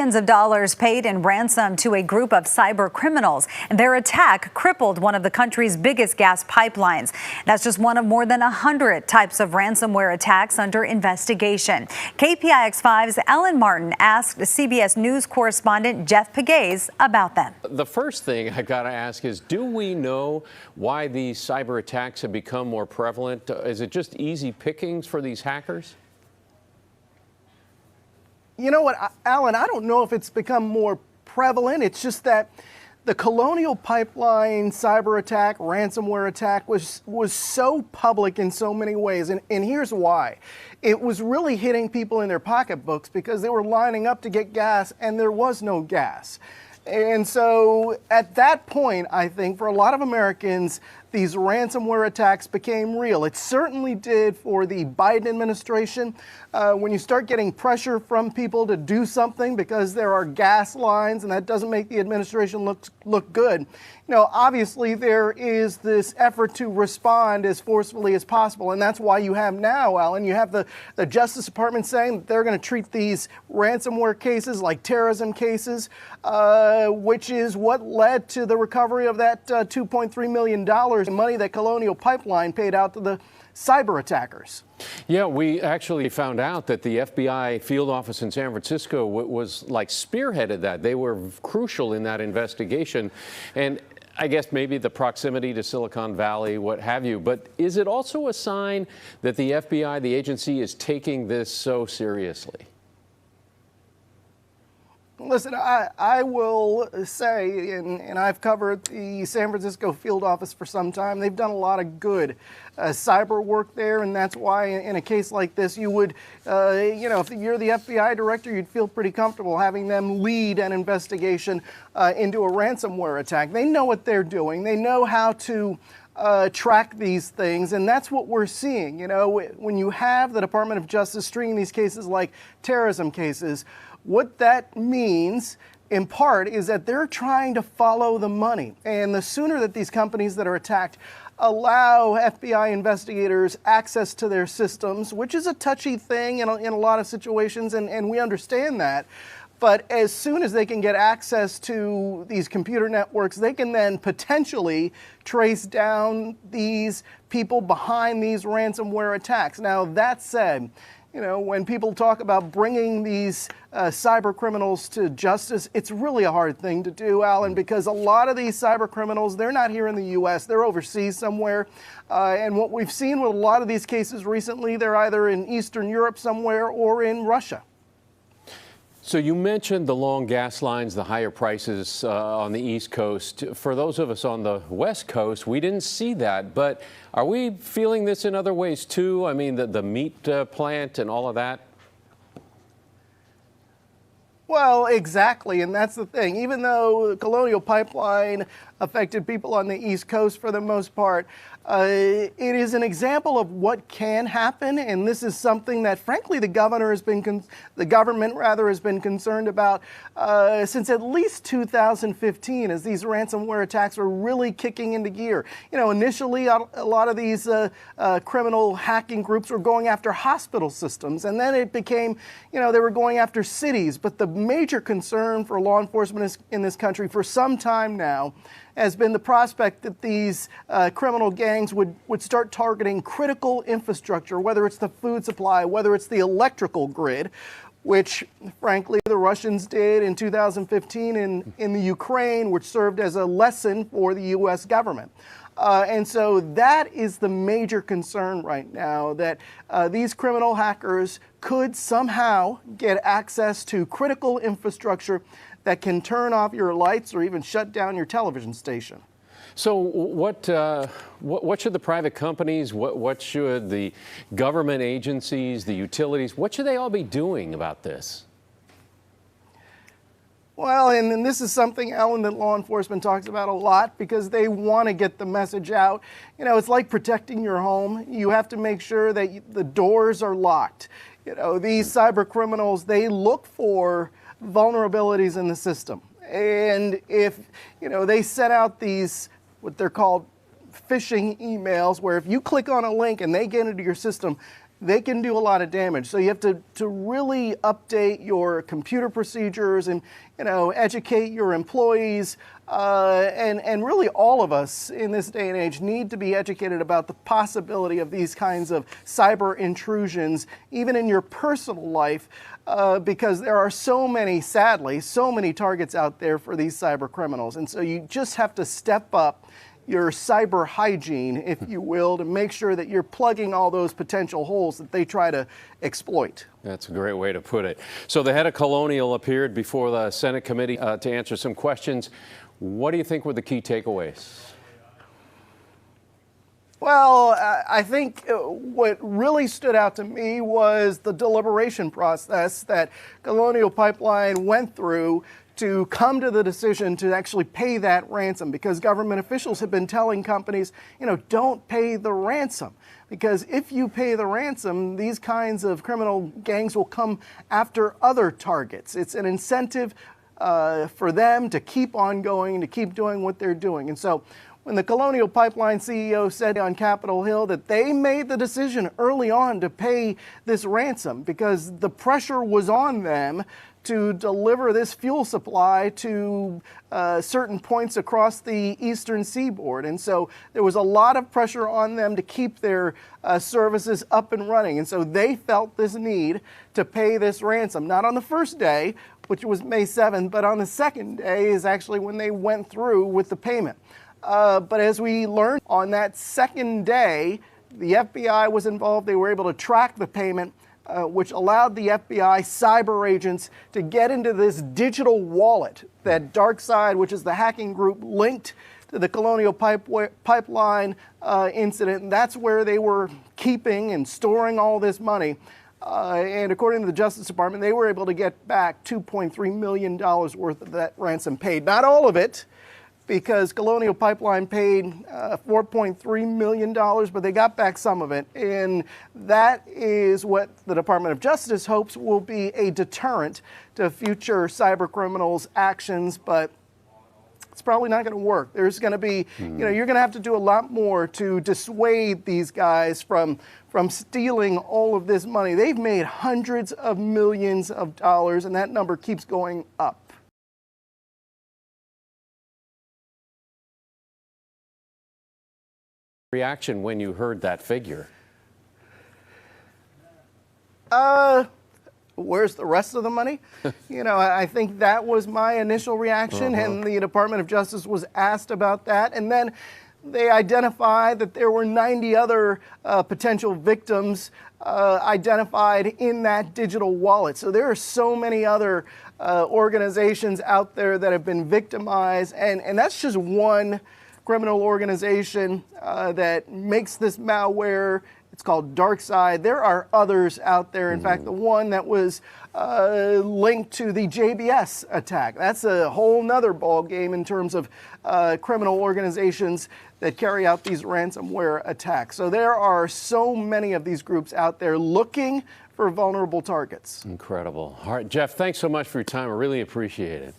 Millions of dollars paid in ransom to a group of cyber criminals, and their attack crippled one of the country's biggest gas pipelines. That's just one of more than 100 types of ransomware attacks under investigation. KPIX5's Ellen Martin asked CBS News correspondent Jeff Pegues about them. The first thing I got to ask is, do we know why these cyber attacks have become more prevalent? Is it just easy pickings for these hackers? You know what, Alan, I don't know if it's become more prevalent. It's just that the Colonial pipeline cyber attack, ransomware attack was so public in so many ways. And here's why. It was really hitting people in their pocketbooks because they were lining up to get gas and there was no gas. And so at that point, I think for a lot of Americans, these ransomware attacks became real. It certainly did for the Biden administration. When you start getting pressure from people to do something because there are gas lines and that doesn't make the administration look good, you know, obviously there is this effort to respond as forcefully as possible. And that's why you have now, Alan, you have the Justice Department saying that they're going to treat these ransomware cases like terrorism cases, which is what led to the recovery of that $2.3 million in money that Colonial Pipeline paid out to the cyber attackers. Yeah, we actually found out that the FBI field office in San Francisco was like spearheaded that. They were crucial in that investigation. And I guess maybe the proximity to Silicon Valley, what have you. But is it also a sign that the FBI, the agency, is taking this so seriously? Listen, I will say, and I've covered the San Francisco field office for some time, they've done a lot of good cyber work there, and that's why in a case like this, you would, you know, if you're the FBI director, you'd feel pretty comfortable having them lead an investigation into a ransomware attack. They know what they're doing. They know how to track these things, and that's what we're seeing. You know, when you have the Department of Justice treating these cases like terrorism cases, what that means, in part, is that they're trying to follow the money. And the sooner that these companies that are attacked allow FBI investigators access to their systems, which is a touchy thing in a lot of situations, and we understand that. But as soon as they can get access to these computer networks, they can then potentially trace down these people behind these ransomware attacks. Now, that said, you know, when people talk about bringing these cyber criminals to justice, it's really a hard thing to do, Alan, because a lot of these cyber criminals, they're not here in the U.S., they're overseas somewhere. And what we've seen with a lot of these cases recently, they're either in Eastern Europe somewhere or in Russia. So you mentioned the long gas lines, the higher prices on the East Coast. For those of us on the West Coast, we didn't see that. But are we feeling this in other ways, too? I mean, the meat plant and all of that? Well, exactly, and that's the thing. Even though Colonial Pipeline affected people on the East Coast for the most part, it is an example of what can happen, and this is something that, frankly, the government has been concerned about since at least 2015, as these ransomware attacks are really kicking into gear. You know, initially, a lot of these criminal hacking groups were going after hospital systems, and then it became, you know, they were going after cities. But the major concern for law enforcement in this country for some time now has been the prospect that these criminal gangs would start targeting critical infrastructure, whether it's the food supply, whether it's the electrical grid, which, frankly, the Russians did in 2015 in the Ukraine, which served as a lesson for the U.S. government. And so that is the major concern right now, that these criminal hackers could somehow get access to critical infrastructure that can turn off your lights or even shut down your television station. So what should the private companies, what should the government agencies, the utilities, what should they all be doing about this? Well, and this is something, Ellen, that law enforcement talks about a lot because they want to get the message out. You know, it's like protecting your home. You have to make sure that the doors are locked. You know, these cyber criminals, they look for vulnerabilities in the system. And if, you know, they set out these, what they're called phishing emails, where if you click on a link and they get into your system, they can do a lot of damage. So you have to really update your computer procedures and, educate your employees. And really all of us in this day and age need to be educated about the possibility of these kinds of cyber intrusions, even in your personal life, because there are sadly, so many targets out there for these cyber criminals. And so you just have to step up your cyber hygiene, if you will, to make sure that you're plugging all those potential holes that they try to exploit. That's a great way to put it. So the head of Colonial appeared before the Senate committee to answer some questions. What do you think were the key takeaways? Well, I think what really stood out to me was the deliberation process that Colonial Pipeline went through to come to the decision to actually pay that ransom, because government officials have been telling companies, don't pay the ransom, because if you pay the ransom, these kinds of criminal gangs will come after other targets. It's an incentive for them to keep on going, to keep doing what they're doing. And so when the Colonial Pipeline CEO said on Capitol Hill that they made the decision early on to pay this ransom because the pressure was on them to deliver this fuel supply to certain points across the eastern seaboard. And so there was a lot of pressure on them to keep their services up and running. And so they felt this need to pay this ransom, not on the first day, which was May 7th, but on the second day is actually when they went through with the payment. But as we learned on that second day, the FBI was involved. They were able to track the payment, which allowed the FBI cyber agents to get into this digital wallet that DarkSide, which is the hacking group linked to the Colonial Pipeline incident. And that's where they were keeping and storing all this money. And according to the Justice Department, they were able to get back $2.3 million worth of that ransom paid. Not all of it, because Colonial Pipeline paid $4.3 million, but they got back some of it. And that is what the Department of Justice hopes will be a deterrent to future cyber criminals' actions, but it's probably not going to work. There's going to be, you're going to have to do a lot more to dissuade these guys from stealing all of this money. They've made hundreds of millions of dollars, and that number keeps going up. Reaction when you heard that figure? Where's the rest of the money? I think that was my initial reaction, and the Department of Justice was asked about that. And then they identified that there were 90 other potential victims identified in that digital wallet. So there are so many other organizations out there that have been victimized, and that's just one criminal organization that makes this malware. It's called DarkSide. There are others out there. In fact, the one that was linked to the JBS attack. That's a whole nother ball game in terms of criminal organizations that carry out these ransomware attacks. So there are so many of these groups out there looking for vulnerable targets. Incredible. All right, Jeff, thanks so much for your time. I really appreciate it.